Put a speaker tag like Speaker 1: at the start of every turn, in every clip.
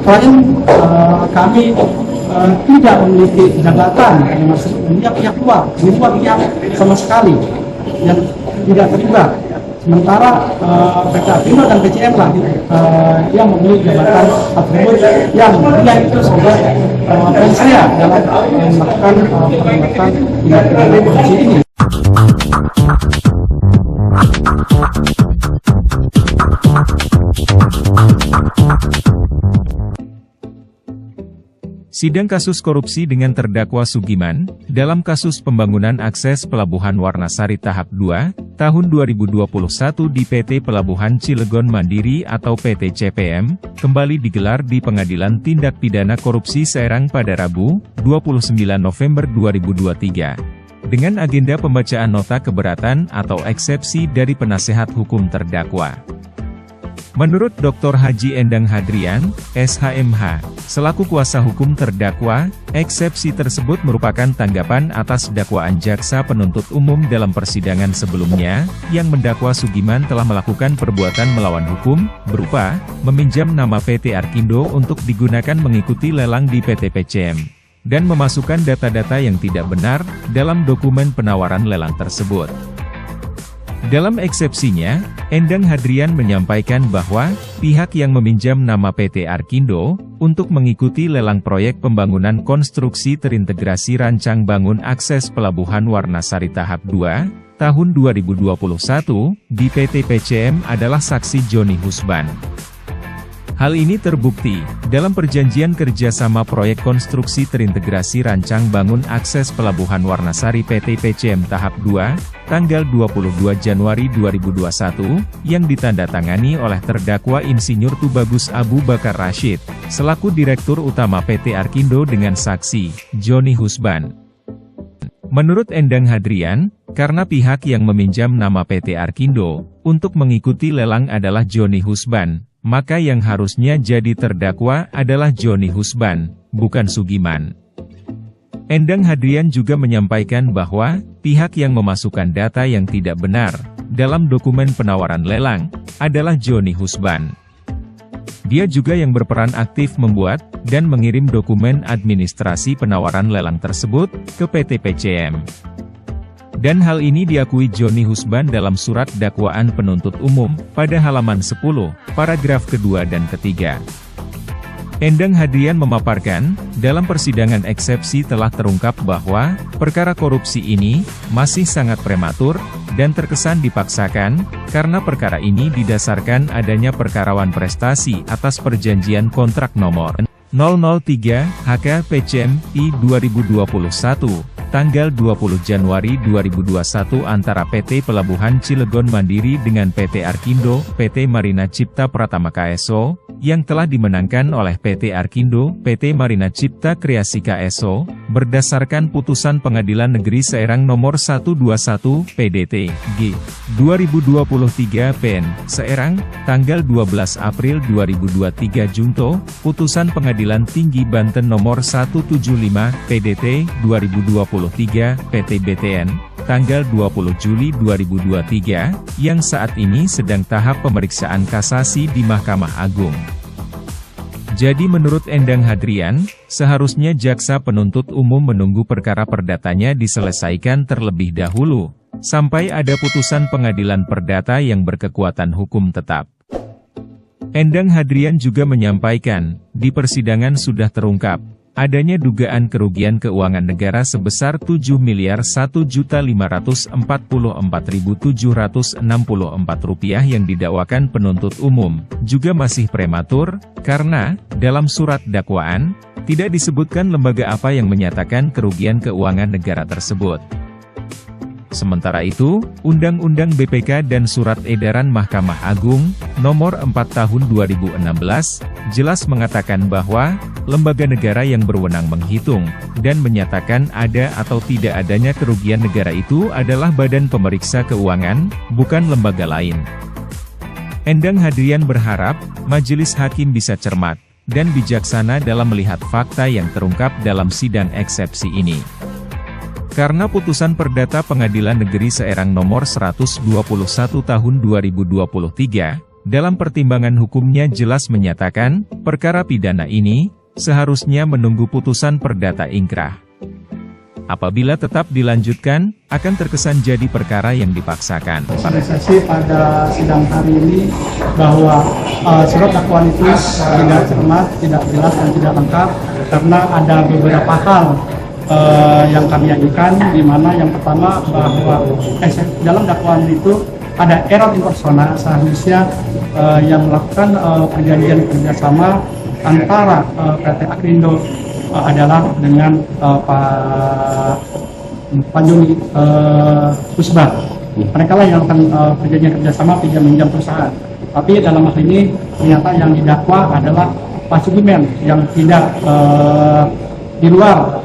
Speaker 1: klien kami tidak memiliki jabatan yang masuk pihak luar, pihak sama sekali yang tidak terlibat. Sementara PT Arkindo dan PCM lah yang memiliki jabatan atribut yang dia itu sebagai pensia dalam melakukan tindak pidana korupsi ini.
Speaker 2: Sidang kasus korupsi dengan terdakwa Sugiman, dalam kasus pembangunan akses Pelabuhan Warnasari tahap 2, tahun 2021 di PT Pelabuhan Cilegon Mandiri atau PT CPM, kembali digelar di Pengadilan Tindak Pidana Korupsi Serang pada Rabu, 29 November 2023. Dengan agenda pembacaan nota keberatan atau eksepsi dari penasehat hukum terdakwa. Menurut Dr. Haji Endang Hadrian, SHMH, selaku kuasa hukum terdakwa, eksepsi tersebut merupakan tanggapan atas dakwaan jaksa penuntut umum dalam persidangan sebelumnya, yang mendakwa Sugiman telah melakukan perbuatan melawan hukum, berupa, meminjam nama PT Arkindo untuk digunakan mengikuti lelang di PT PCM, dan memasukkan data-data yang tidak benar, dalam dokumen penawaran lelang tersebut. Dalam eksepsinya, Endang Hadrian menyampaikan bahwa, pihak yang meminjam nama PT Arkindo, untuk mengikuti lelang proyek pembangunan konstruksi terintegrasi rancang bangun akses Pelabuhan Warnasari tahap 2, tahun 2021, di PT PCM adalah saksi Joni Husban. Hal ini terbukti, dalam perjanjian kerjasama proyek konstruksi terintegrasi rancang bangun akses Pelabuhan Warnasari PT PCM tahap 2, tanggal 22 Januari 2021, yang ditandatangani oleh terdakwa Insinyur Tubagus Abu Bakar Rashid, selaku Direktur Utama PT Arkindo dengan saksi, Joni Husban. Menurut Endang Hadrian, karena pihak yang meminjam nama PT Arkindo, untuk mengikuti lelang adalah Joni Husban, maka yang harusnya jadi terdakwa adalah Joni Husban, bukan Sugiman. Endang Hadrian juga menyampaikan bahwa, pihak yang memasukkan data yang tidak benar, dalam dokumen penawaran lelang, adalah Joni Husban. Dia juga yang berperan aktif membuat, dan mengirim dokumen administrasi penawaran lelang tersebut, ke PT PCM. Dan hal ini diakui Joni Husban dalam surat dakwaan penuntut umum, pada halaman 10, paragraf kedua dan ketiga. Endang Hadrian memaparkan, dalam persidangan eksepsi telah terungkap bahwa, perkara korupsi ini, masih sangat prematur, dan terkesan dipaksakan, karena perkara ini didasarkan adanya perkarawan prestasi atas perjanjian kontrak nomor 003, HK PCM, I 2021, tanggal 20 Januari 2021 antara PT Pelabuhan Cilegon Mandiri dengan PT Arkindo, PT Marina Cipta Pratama KSO, yang telah dimenangkan oleh PT Arkindo, PT Marina Cipta Kreasi KSO, berdasarkan putusan Pengadilan Negeri Serang nomor 121, PDT, G. 2023 PN, Serang, tanggal 12 April 2023 Junto, putusan Pengadilan Tinggi Banten nomor 175, PDT, 2023, PT BTN, tanggal 20 Juli 2023, yang saat ini sedang tahap pemeriksaan kasasi di Mahkamah Agung. Jadi menurut Endang Hadrian, seharusnya jaksa penuntut umum menunggu perkara perdatanya diselesaikan terlebih dahulu, sampai ada putusan pengadilan perdata yang berkekuatan hukum tetap. Endang Hadrian juga menyampaikan, di persidangan sudah terungkap, adanya dugaan kerugian keuangan negara sebesar Rp7.544.764 yang didakwakan penuntut umum, juga masih prematur, karena, dalam surat dakwaan, tidak disebutkan lembaga apa yang menyatakan kerugian keuangan negara tersebut. Sementara itu, Undang-Undang BPK dan Surat Edaran Mahkamah Agung, Nomor 4 Tahun 2016, jelas mengatakan bahwa, lembaga negara yang berwenang menghitung, dan menyatakan ada atau tidak adanya kerugian negara itu adalah Badan Pemeriksa Keuangan, bukan lembaga lain. Endang Hadrian berharap, majelis hakim bisa cermat, dan bijaksana dalam melihat fakta yang terungkap dalam sidang eksepsi ini. Karena putusan perdata Pengadilan Negeri Serang nomor 121 tahun 2023, dalam pertimbangan hukumnya jelas menyatakan, perkara pidana ini seharusnya menunggu putusan perdata ingkrah. Apabila tetap dilanjutkan, akan terkesan jadi perkara yang dipaksakan.
Speaker 1: Apresiasi pada sidang hari ini bahwa surat dakwaan itu tidak cermat, tidak jelas dan tidak lengkap karena ada beberapa hal yang kami ajukan, di mana yang pertama bahwa dalam dakwaan itu ada error in persona, seharusnya yang melakukan perjanjian kerjasama antara PT Akrindo adalah dengan Pak Joni Pusbah. Mereka lah yang akan perjanjian kerjasama pinjam minjam perusahaan. Tapi dalam hal ini ternyata yang didakwa adalah Pak Sugiman yang tidak di luar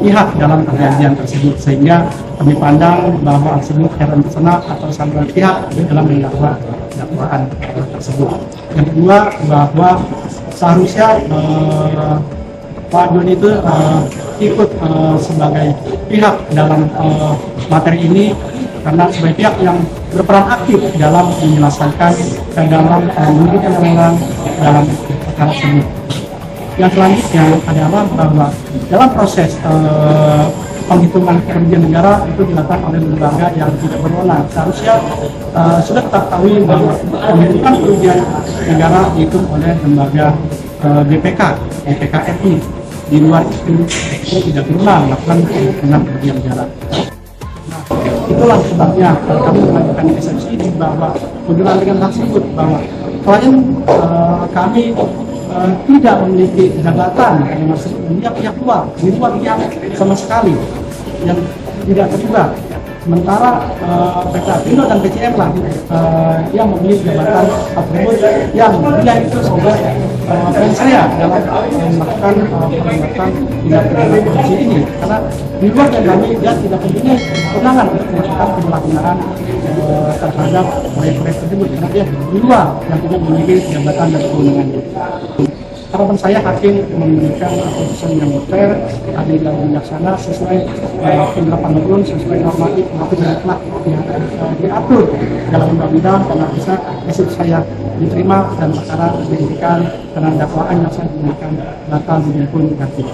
Speaker 1: pihak dalam perjanjian tersebut, sehingga kami pandang bahwa tersebut error personal atau kesalahan pihak dalam dakwaan tersebut. Yang kedua, bahwa seharusnya Pak Joni itu ikut sebagai pihak dalam materi ini karena sebagai pihak yang berperan aktif dalam menyelesaikan dan dalam mengikuti undang-undang dalam perkara tersebut. Yang selanjutnya adalah bahwa dalam proses penghitungan kerugian negara itu dilakukan oleh lembaga yang tidak berwenang. Seharusnya sudah ketahui bahwa penghitungan kerugian negara dihitung oleh lembaga BPK RI. Di luar itu tidak berwenang melakukan penghitungan kerugian negara. Nah, itulah sebabnya kami mengajukan eksepsi bahwa menjelang dengan tersebut bahwa klien kami tidak memiliki jabatan yang maksudnya pihak luar, di luar pihak sama sekali yang tidak terlibat. Sementara PT Aprindo dan PCM lah yang memiliki jabatan tersebut yang dia itu sebagai dan saya dalam melakukan tindak pidana korupsi ini, karena di luar dari kami dia tidak mempunyai kewenangan untuk melakukan penyalahgunaan terhadap proyek-proyek tersebut, karena dia di luar yang tidak memiliki jabatan dan kewenangannya. Harapan saya hakim memberikan putusan yang fair, adil dan bijaksana sesuai penerapan hukum, sesuai normatif yang telah diatur dalam undang-undang, karena bisa hasil saya diterima dan perkara dihentikan karena dakwaan yang saya diberikan bakal dihukum negatif.